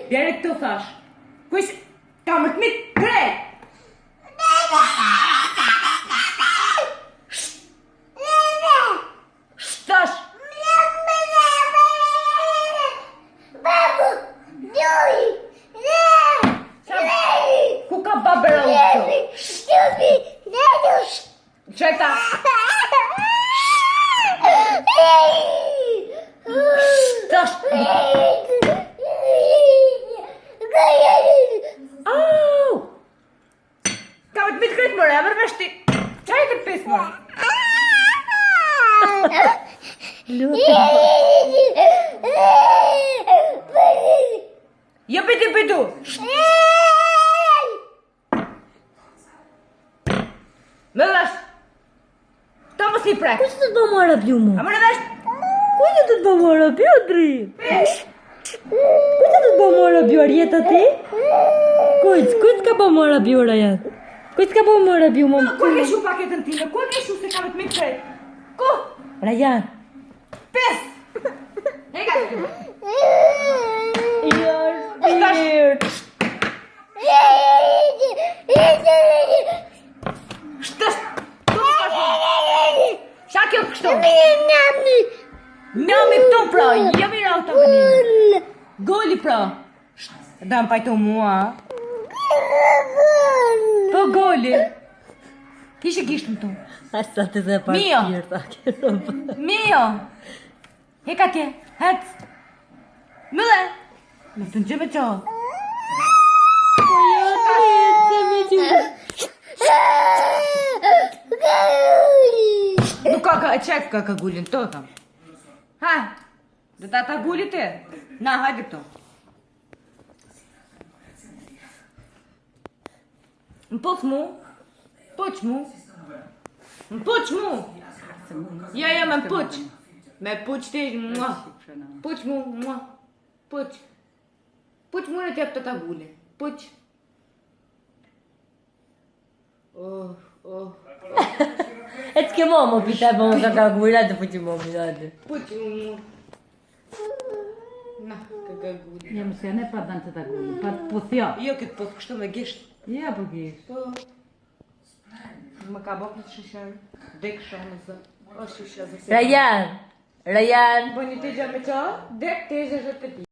Dere këtu thash. Kush ka më të mitë krejt? Shtash. Ku ka babera u këtu? Qeta. Shtash. Au! Ka më të mitë krejt mëre, e mërë veshti. Qaj këtë pesë mëre? Jo bitu bitu. Më vesh. Ta më si prek. Kush të të bëmë arabi mu? A mërë vesh? Kush të të bëmë arabi, Adri? Kush të të bëmë arabi, Arjeta ti? Kush ka bëmë arabi, Arjet? Kush ka bëmë arabi, mu? Ku e ke shu paketën time? Ku e ke shu se ka më të mitë krejt? Ku? Rajan. Pes! Heka të këmë. Shtash. Qa kjo kështu? Njami këtu pra, jemi ra të këninë. Goli pra. Da më pajtu mua. Po goli. Kishe kishtë më tu. Asa të dhe parë Mio. tjërta. Mio. Heka tje. Hec. Mële. Më të në gjë me qo. Nuk ka e qef ka gullin të tham. Ha, dhe ta gullit e. Na, hajde këto. Më poq mu. Poq mu. Më poq mu. Ja, me poq. Me poq ti, mua. Poq mu, mua. Poq. Poq mu në tjep të ta gullit. Poq. Oh. E të ke momo, pita po më ka gujra të pëqë momo, jade. Poq mu. Na, ka gullit. Ja, mësja ne pa danë të ta gulli, pa të puthja. Jo, këtë poq kështu me gisht. Ja, po gisht. Po. Më ka bok në të shishar. Dek shumë zë. O shishar zë. Rajan. Po një të gjë me qa? Dek të gjë të ti.